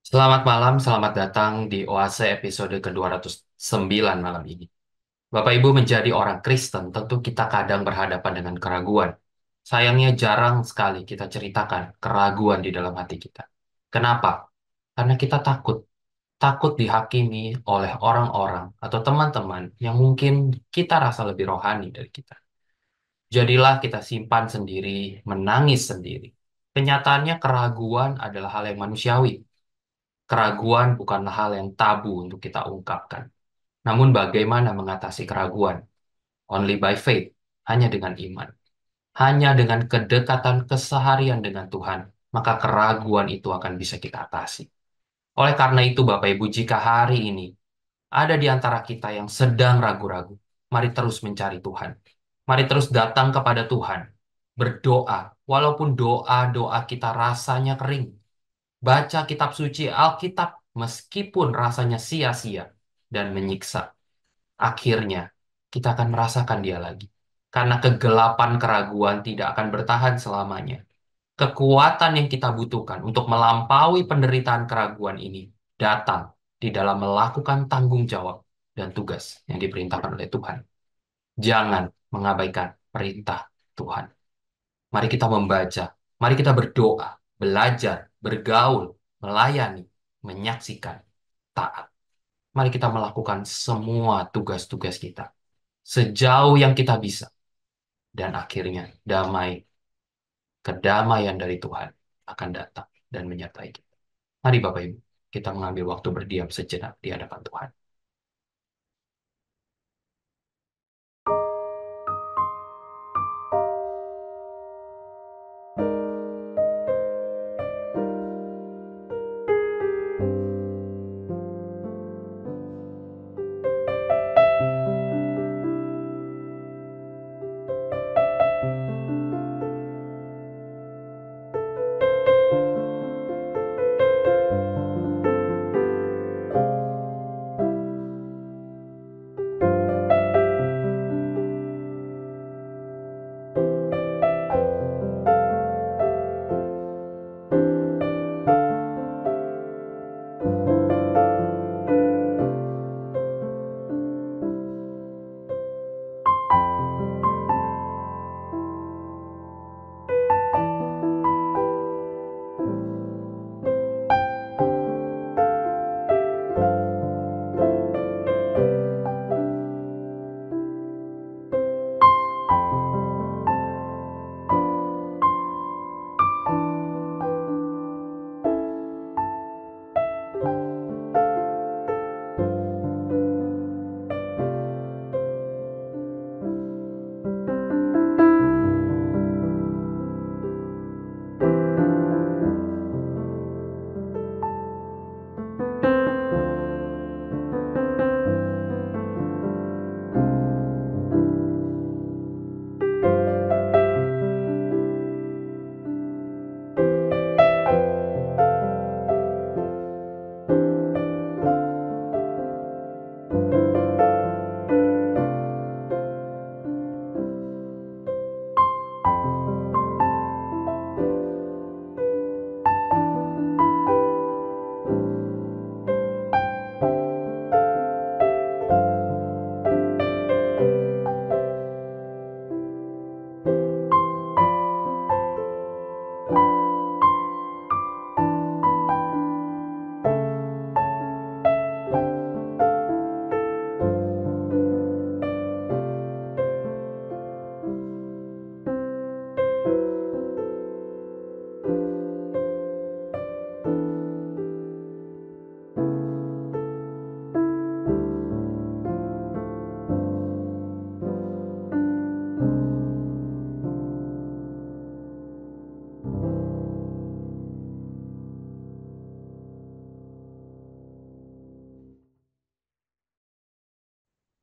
Selamat malam, selamat datang di Oase episode ke-209 malam ini. Bapak Ibu menjadi orang Kristen, tentu kita kadang berhadapan dengan keraguan. Sayangnya jarang sekali kita ceritakan keraguan di dalam hati kita. Kenapa? Karena kita takut. Takut dihakimi oleh orang-orang atau teman-teman yang mungkin kita rasa lebih rohani dari kita. Jadilah kita simpan sendiri, menangis sendiri. Kenyataannya keraguan adalah hal yang manusiawi. Keraguan bukanlah hal yang tabu untuk kita ungkapkan. Namun bagaimana mengatasi keraguan? Only by faith, hanya dengan iman. Hanya dengan kedekatan keseharian dengan Tuhan, maka keraguan itu akan bisa kita atasi. Oleh karena itu, Bapak Ibu, jika hari ini ada di antara kita yang sedang ragu-ragu, mari terus mencari Tuhan. Mari terus datang kepada Tuhan. Berdoa, walaupun doa-doa kita rasanya kering. Baca kitab suci Alkitab meskipun rasanya sia-sia dan menyiksa. Akhirnya kita akan merasakan dia lagi. Karena kegelapan keraguan tidak akan bertahan selamanya. Kekuatan yang kita butuhkan untuk melampaui penderitaan keraguan ini datang di dalam melakukan tanggung jawab dan tugas yang diperintahkan oleh Tuhan. Jangan mengabaikan perintah Tuhan. Mari kita membaca, mari kita berdoa, belajar, bergaul, melayani, menyaksikan, taat. Mari kita melakukan semua tugas-tugas kita sejauh yang kita bisa. Dan akhirnya kedamaian dari Tuhan akan datang dan menyertai kita. Mari Bapak Ibu, kita mengambil waktu berdiam sejenak di hadapan Tuhan.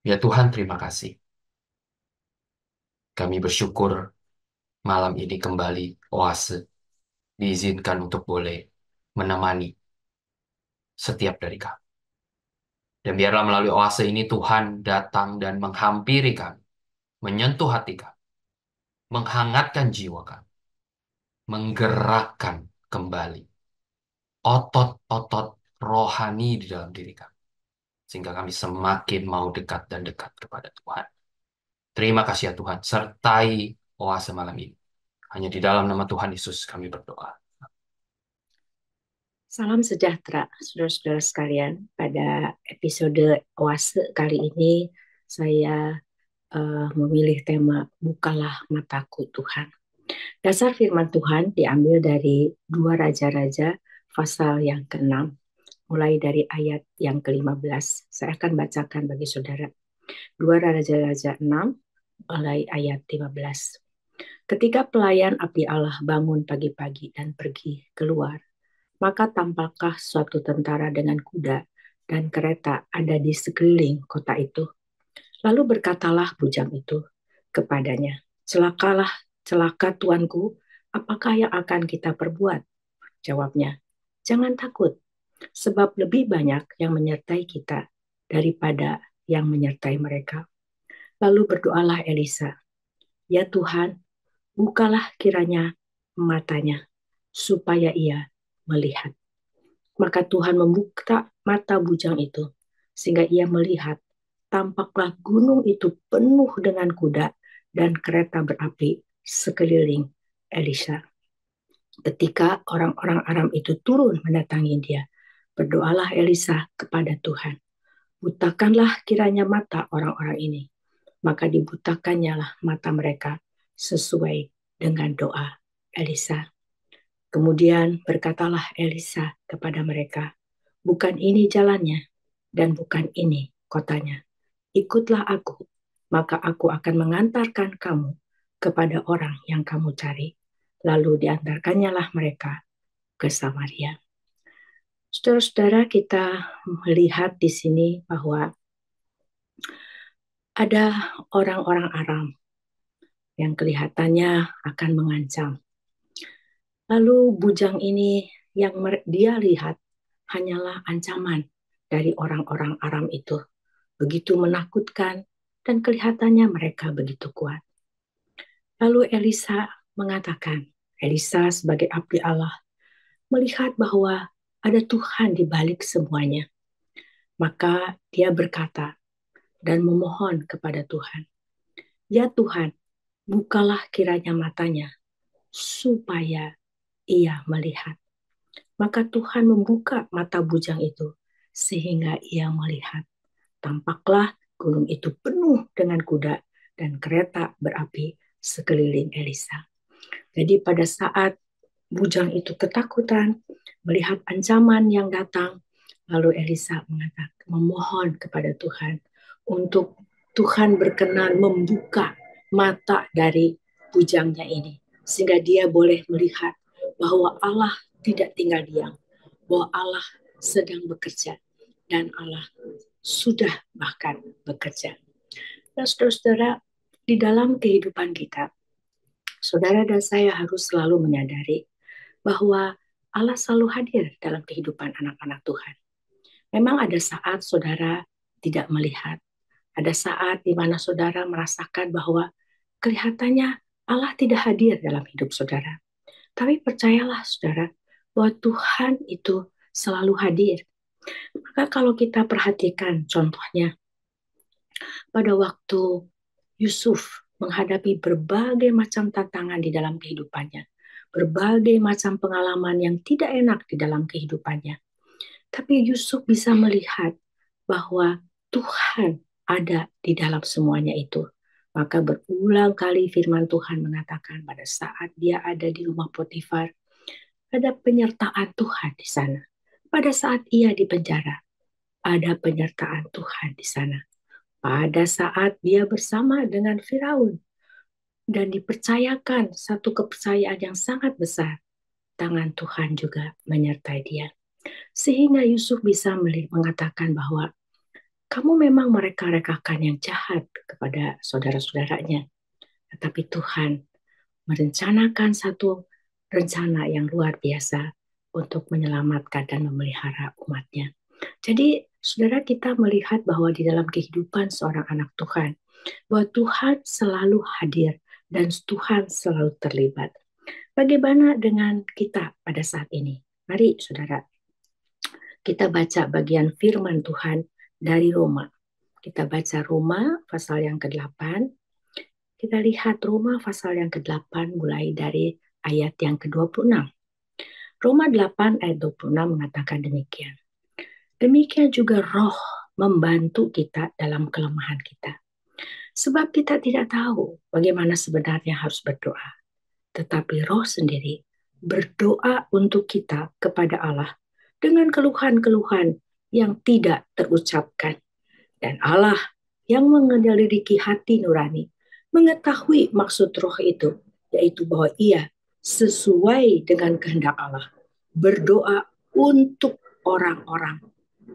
Ya Tuhan, terima kasih. Kami bersyukur malam ini kembali Oase diizinkan untuk boleh menemani setiap dari kami. Dan biarlah melalui oase ini Tuhan datang dan menghampiri kami, menyentuh hati kami, menghangatkan jiwa kami, menggerakkan kembali otot-otot rohani di dalam diri kami. Sehingga kami semakin mau dekat dan dekat kepada Tuhan. Terima kasih ya Tuhan, sertai oase malam ini. Hanya di dalam nama Tuhan Yesus kami berdoa. Salam sejahtera, saudara-saudara sekalian. Pada episode Oase kali ini, saya memilih tema Bukalah Mataku Tuhan. Dasar firman Tuhan diambil dari 2 Raja-Raja pasal yang ke-6, mulai dari ayat yang ke-15. Saya akan bacakan bagi saudara. 2 Raja-Raja 6, mulai ayat 15. Ketika pelayan abdi Allah bangun pagi-pagi dan pergi keluar, maka tampaklah suatu tentara dengan kuda dan kereta ada di sekeliling kota itu. Lalu berkatalah bujang itu kepadanya, celakalah, celaka tuanku, apakah yang akan kita perbuat? Jawabnya, jangan takut, sebab lebih banyak yang menyertai kita daripada yang menyertai mereka. Lalu berdoalah Elisa, ya Tuhan, bukalah kiranya matanya, supaya ia melihat. Maka Tuhan membuka mata bujang itu, sehingga ia melihat, tampaklah gunung itu penuh dengan kuda dan kereta berapi sekeliling Elisa. Ketika orang-orang Aram itu turun mendatangi dia, berdoalah Elisa kepada Tuhan, butakanlah kiranya mata orang-orang ini. Maka dibutakannya lah mata mereka sesuai dengan doa Elisa. Kemudian berkatalah Elisa kepada mereka, bukan ini jalannya dan bukan ini kotanya. Ikutlah aku, maka aku akan mengantarkan kamu kepada orang yang kamu cari. Lalu diantarkannya lah mereka ke Samaria. Saudara-saudara, kita melihat di sini bahwa ada orang-orang Aram yang kelihatannya akan mengancam. Lalu bujang ini yang dia lihat hanyalah ancaman dari orang-orang Aram itu. Begitu menakutkan dan kelihatannya mereka begitu kuat. Lalu Elisa mengatakan, Elisa sebagai abdi Allah melihat bahwa ada Tuhan di balik semuanya. Maka dia berkata dan memohon kepada Tuhan, ya Tuhan, bukalah kiranya matanya supaya ia melihat. Maka Tuhan membuka mata bujang itu sehingga ia melihat. Tampaklah gunung itu penuh dengan kuda dan kereta berapi sekeliling Elisa. Jadi pada saat bujang itu ketakutan, melihat ancaman yang datang, lalu Elisa mengatakan, memohon kepada Tuhan untuk Tuhan berkenan membuka mata dari bujangnya ini, sehingga dia boleh melihat bahwa Allah tidak tinggal diam, bahwa Allah sedang bekerja, dan Allah sudah bahkan bekerja. Nah, saudara-saudara, di dalam kehidupan kita, saudara dan saya harus selalu menyadari bahwa Allah selalu hadir dalam kehidupan anak-anak Tuhan. Memang ada saat saudara tidak melihat, ada saat di mana saudara merasakan bahwa kelihatannya Allah tidak hadir dalam hidup saudara. Tapi percayalah saudara, bahwa Tuhan itu selalu hadir. Maka kalau kita perhatikan contohnya, pada waktu Yusuf menghadapi berbagai macam tantangan di dalam kehidupannya, berbagai macam pengalaman yang tidak enak di dalam kehidupannya. Tapi Yusuf bisa melihat bahwa Tuhan ada di dalam semuanya itu. Maka berulang kali firman Tuhan mengatakan pada saat dia ada di rumah Potifar, ada penyertaan Tuhan di sana. Pada saat ia di penjara, ada penyertaan Tuhan di sana. Pada saat dia bersama dengan Firaun dan dipercayakan satu kepercayaan yang sangat besar, tangan Tuhan juga menyertai dia. Sehingga Yusuf bisa mengatakan bahwa kamu memang mereka-rekakan yang jahat kepada saudara-saudaranya, tetapi Tuhan merencanakan satu rencana yang luar biasa untuk menyelamatkan dan memelihara umatnya. Jadi saudara, kita melihat bahwa di dalam kehidupan seorang anak Tuhan, bahwa Tuhan selalu hadir dan Tuhan selalu terlibat. Bagaimana dengan kita pada saat ini? Mari saudara, kita baca bagian firman Tuhan dari Roma. Kita baca Roma pasal yang ke-8. Kita lihat Roma pasal yang ke-8 mulai dari ayat yang ke-26. Roma 8 ayat 26 mengatakan demikian. Demikian juga Roh membantu kita dalam kelemahan kita. Sebab kita tidak tahu bagaimana sebenarnya harus berdoa. Tetapi Roh sendiri berdoa untuk kita kepada Allah dengan keluhan-keluhan yang tidak terucapkan. Dan Allah yang menyelidiki hati nurani mengetahui maksud Roh itu, yaitu bahwa ia sesuai dengan kehendak Allah berdoa untuk orang-orang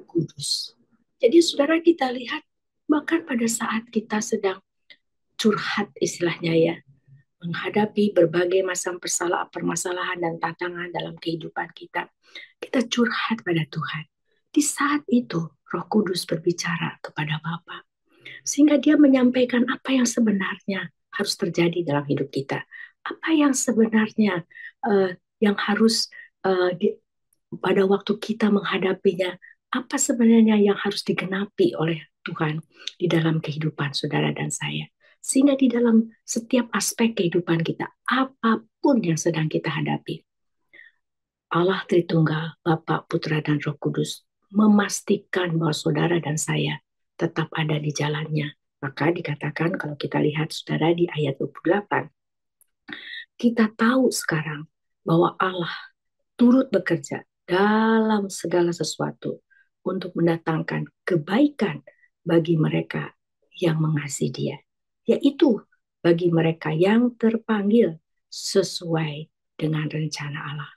kudus. Jadi saudara, kita lihat bahkan pada saat kita sedang curhat istilahnya ya, menghadapi berbagai macam permasalahan dan tantangan dalam kehidupan kita, kita curhat pada Tuhan. Di saat itu Roh Kudus berbicara kepada Bapa, sehingga dia menyampaikan apa yang sebenarnya harus terjadi dalam hidup kita, apa yang sebenarnya yang harus pada waktu kita menghadapinya, apa sebenarnya yang harus digenapi oleh Tuhan di dalam kehidupan saudara dan saya. Sehingga di dalam setiap aspek kehidupan kita, apapun yang sedang kita hadapi, Allah Tritunggal, Bapa, Putra, dan Roh Kudus memastikan bahwa saudara dan saya tetap ada di jalannya. Maka dikatakan kalau kita lihat saudara di ayat 28, kita tahu sekarang bahwa Allah turut bekerja dalam segala sesuatu untuk mendatangkan kebaikan bagi mereka yang mengasihi Dia, yaitu bagi mereka yang terpanggil sesuai dengan rencana Allah.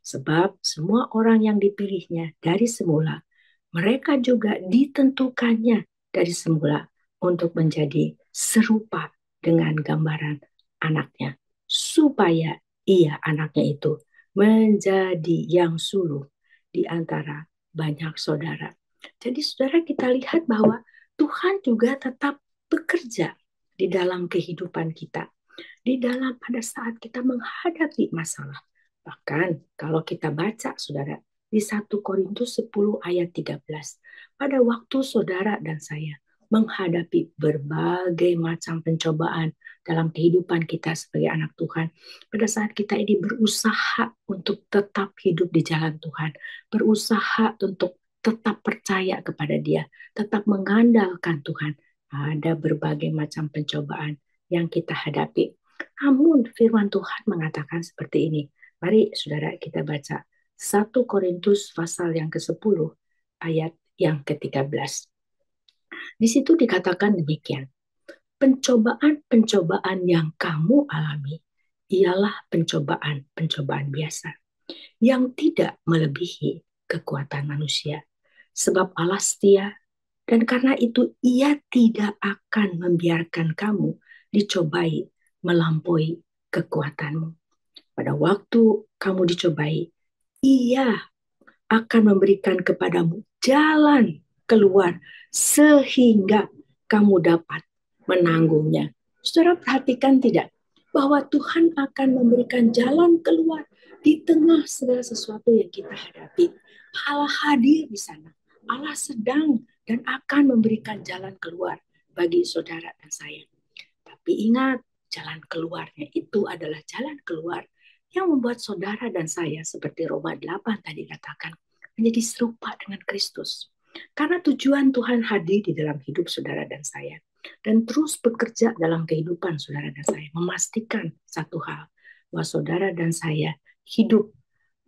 Sebab semua orang yang dipilihnya dari semula, mereka juga ditentukannya dari semula untuk menjadi serupa dengan gambaran anaknya, supaya ia anaknya itu menjadi yang sulung di antara banyak saudara. Jadi saudara, kita lihat bahwa Tuhan juga tetap bekerja di dalam kehidupan kita, di dalam pada saat kita menghadapi masalah. Bahkan kalau kita baca saudara di 1 Korintus 10 ayat 13, pada waktu saudara dan saya menghadapi berbagai macam pencobaan dalam kehidupan kita sebagai anak Tuhan, pada saat kita ini berusaha untuk tetap hidup di jalan Tuhan, berusaha untuk tetap percaya kepada Dia, tetap mengandalkan Tuhan, ada berbagai macam pencobaan yang kita hadapi. Namun firman Tuhan mengatakan seperti ini. Mari saudara kita baca 1 Korintus pasal yang ke-10 ayat yang ke-13. Di situ dikatakan demikian. Pencobaan-pencobaan yang kamu alami ialah pencobaan-pencobaan biasa yang tidak melebihi kekuatan manusia. Sebab Allah setia dan karena itu Ia tidak akan membiarkan kamu dicobai melampaui kekuatanmu. Pada waktu kamu dicobai, Ia akan memberikan kepadamu jalan keluar sehingga kamu dapat menanggungnya. Saudara perhatikan tidak? Bahwa Tuhan akan memberikan jalan keluar di tengah segala sesuatu yang kita hadapi. Allah hadir di sana. Allah sedang dan akan memberikan jalan keluar bagi saudara dan saya. Tapi ingat, jalan keluarnya itu adalah jalan keluar yang membuat saudara dan saya seperti Roma 8 tadi katakan menjadi serupa dengan Kristus. Karena tujuan Tuhan hadir di dalam hidup saudara dan saya dan terus bekerja dalam kehidupan saudara dan saya, memastikan satu hal, bahwa saudara dan saya hidup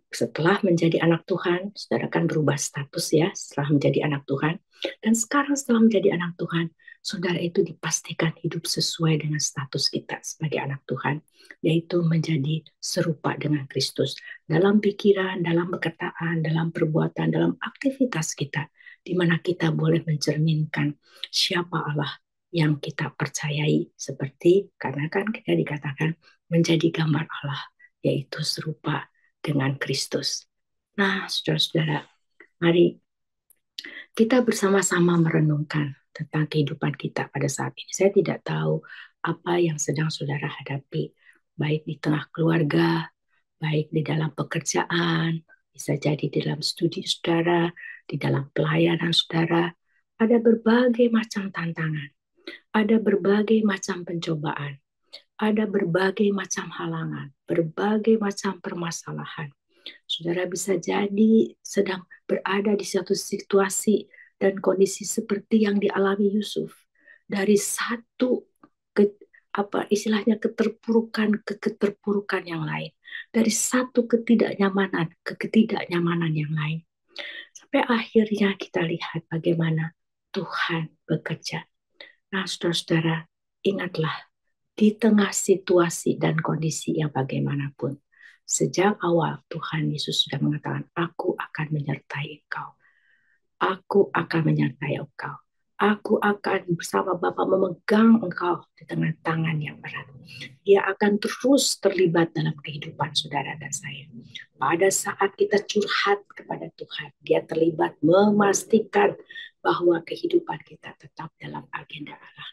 setelah menjadi anak Tuhan. Saudara kan berubah status ya setelah menjadi anak Tuhan, dan sekarang setelah menjadi anak Tuhan, saudara itu dipastikan hidup sesuai dengan status kita sebagai anak Tuhan, yaitu menjadi serupa dengan Kristus dalam pikiran, dalam perkataan, dalam perbuatan, dalam aktivitas kita, di mana kita boleh mencerminkan siapa Allah yang kita percayai, seperti karena kan kita dikatakan menjadi gambar Allah, yaitu serupa dengan Kristus. Nah, saudara-saudara, mari kita bersama-sama merenungkan tentang kehidupan kita pada saat ini. Saya tidak tahu apa yang sedang saudara hadapi, baik di tengah keluarga, baik di dalam pekerjaan, bisa jadi di dalam studi saudara, di dalam pelayanan saudara, ada berbagai macam tantangan, ada berbagai macam pencobaan, ada berbagai macam halangan, berbagai macam permasalahan. Saudara bisa jadi sedang berada di suatu situasi dan kondisi seperti yang dialami Yusuf. Dari satu ke, istilahnya keterpurukan ke keterpurukan yang lain. Dari satu ketidaknyamanan ke ketidaknyamanan yang lain. Sampai akhirnya kita lihat bagaimana Tuhan bekerja. Nah, saudara-saudara, ingatlah di tengah situasi dan kondisi yang bagaimanapun. Sejak awal Tuhan Yesus sudah mengatakan, aku akan menyertai engkau. Aku akan menyertai engkau. Aku akan bersama Bapa memegang engkau di tengah tangan yang berat. Dia akan terus terlibat dalam kehidupan saudara dan saya. Pada saat kita curhat kepada Tuhan, dia terlibat memastikan bahwa kehidupan kita tetap dalam agenda Allah.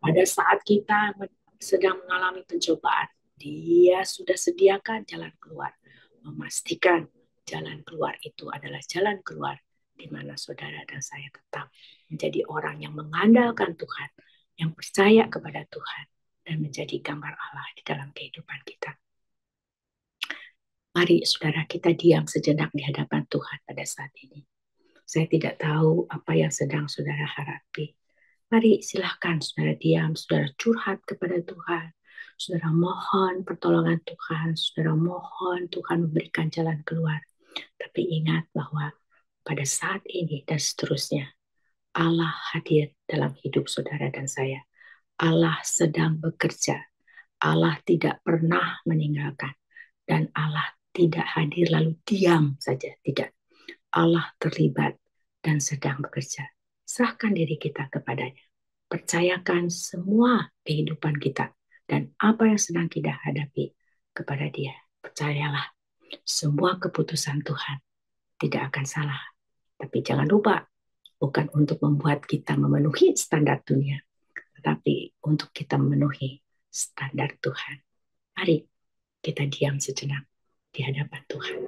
Pada saat kita sedang mengalami pencobaan, dia sudah sediakan jalan keluar. Memastikan jalan keluar itu adalah jalan keluar di mana saudara dan saya tetap menjadi orang yang mengandalkan Tuhan, yang percaya kepada Tuhan, dan menjadi gambar Allah di dalam kehidupan kita. Mari saudara kita diam sejenak di hadapan Tuhan pada saat ini. Saya tidak tahu apa yang sedang saudara hadapi. Mari silahkan saudara diam, saudara curhat kepada Tuhan. Saudara mohon pertolongan Tuhan, saudara mohon Tuhan memberikan jalan keluar. Tapi ingat bahwa pada saat ini dan seterusnya, Allah hadir dalam hidup saudara dan saya. Allah sedang bekerja. Allah tidak pernah meninggalkan. Dan Allah tidak hadir lalu diam saja. Tidak. Allah terlibat dan sedang bekerja. Serahkan diri kita kepadanya. Percayakan semua kehidupan kita dan apa yang sedang kita hadapi kepada Dia. Percayalah, semua keputusan Tuhan tidak akan salah. Tapi jangan lupa, bukan untuk membuat kita memenuhi standar dunia, tetapi untuk kita memenuhi standar Tuhan. Mari kita diam sejenak di hadapan Tuhan.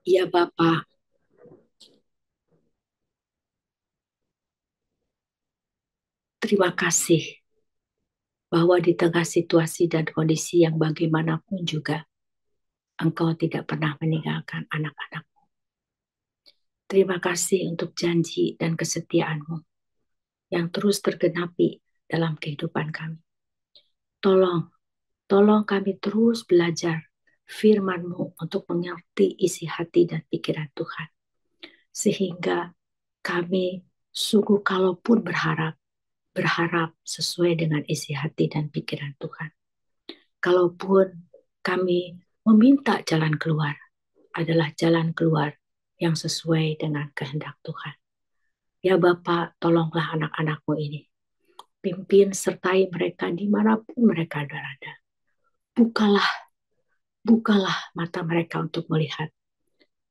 Ya Bapa, terima kasih bahwa di tengah situasi dan kondisi yang bagaimanapun juga, Engkau tidak pernah meninggalkan anak-anak. Terima kasih untuk janji dan kesetiaan-Mu yang terus tergenapi dalam kehidupan kami. Tolong, tolong kami terus belajar firman-Mu untuk mengerti isi hati dan pikiran Tuhan. Sehingga kami sungguh kalaupun berharap sesuai dengan isi hati dan pikiran Tuhan. Kalaupun kami meminta jalan keluar, adalah jalan keluar yang sesuai dengan kehendak Tuhan. Ya Bapa, tolonglah anak-anak-Mu ini. Pimpin sertai mereka dimanapun mereka berada. Bukalah, bukalah mata mereka untuk melihat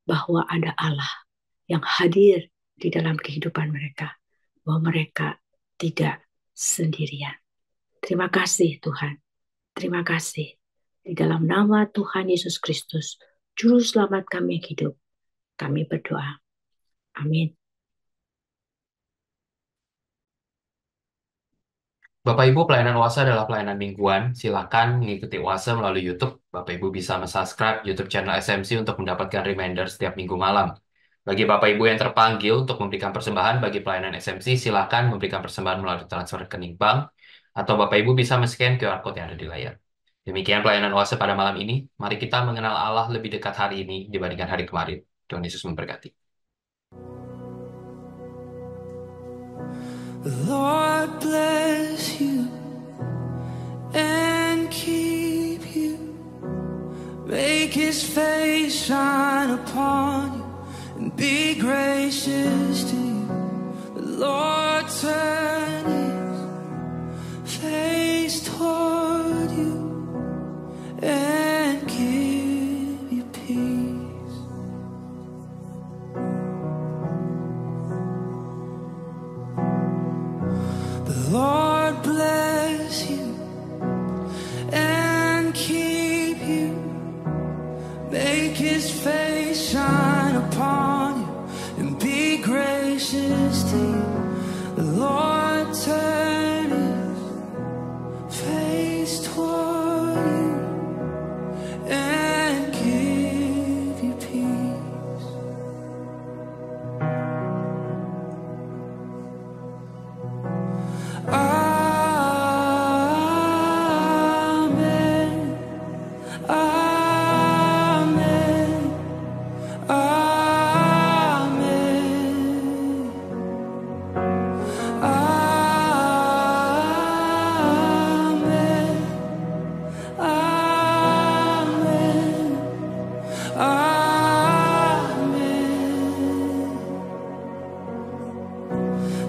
bahwa ada Allah yang hadir di dalam kehidupan mereka. Bahwa mereka tidak sendirian. Terima kasih Tuhan. Terima kasih. Di dalam nama Tuhan Yesus Kristus, Juru Selamat kami yang hidup, kami berdoa. Amin. Bapak Ibu, pelayanan OASA adalah pelayanan mingguan. Silakan mengikuti OASA melalui YouTube. Bapak Ibu bisa subscribe YouTube channel SMC untuk mendapatkan reminder setiap minggu malam. Bagi Bapak Ibu yang terpanggil untuk memberikan persembahan bagi pelayanan SMC, silakan memberikan persembahan melalui transfer rekening bank, atau Bapak Ibu bisa men-scan QR Code yang ada di layar. Demikian pelayanan OASA pada malam ini. Mari kita mengenal Allah lebih dekat hari ini dibandingkan hari kemarin. Tuhan Yesus memberkati. The Lord bless you and keep you. Make His face shine upon you and be gracious to you. The Lord turn His face toward you and give you peace. The Lord bless you and keep you. Make His face shine upon you and be gracious to you. The Lord turn His face toward you and give you peace. Amen. Amen. Amen. Amen. Amen. Amen.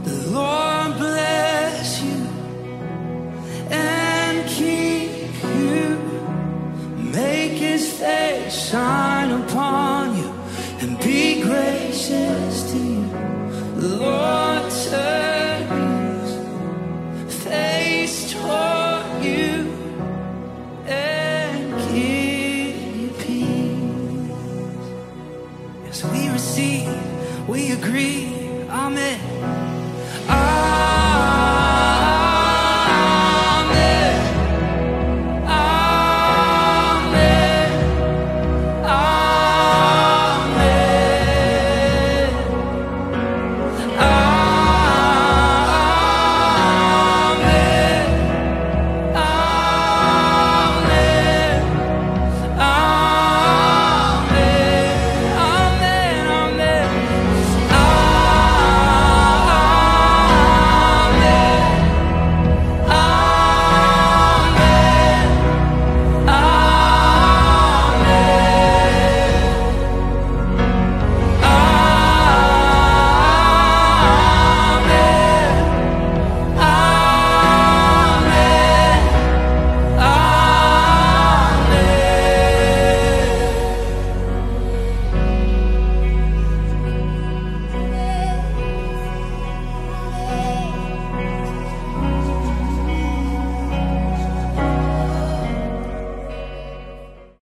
The Lord bless you and keep you. Make His face shine upon you and be gracious to you. The Lord turn His face toward you and give you peace. Yes, we receive, we agree. Amen.